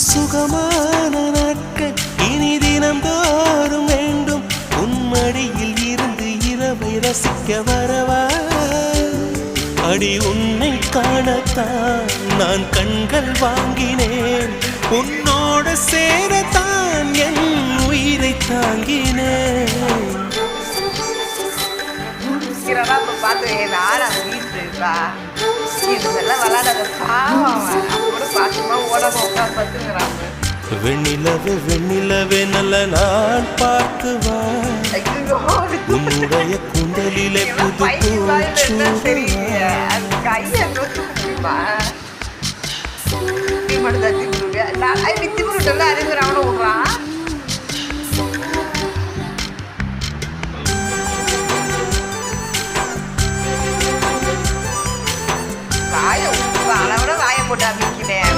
சுகமான நாட்கள் இனி தினந்தோறும் வேண்டும் உன்மடியில் இருந்து இரவை ரசிக்க வரவா அடி உன்னை காணத்தான் நான் கண்கள் வாங்கினேன் உன்னோட சேரத்தான் என் உயிரை தாங்கினேன் பார்த்து இதெல்லாம் விளாடாத பாவம் பாசமா ஓடமா உட்காந்து பார்த்துங்கிறான் வெண்ணிலவே வெண்ணிலவே நல்ல நான் பார்க்குவா உன்னுடைய குண்டலிலே புது கையை மட்டும் வித்தி விட்டுல அறிஞர் விடுறான் வாயை விட வாயை போட்டு அமைக்கிறேன்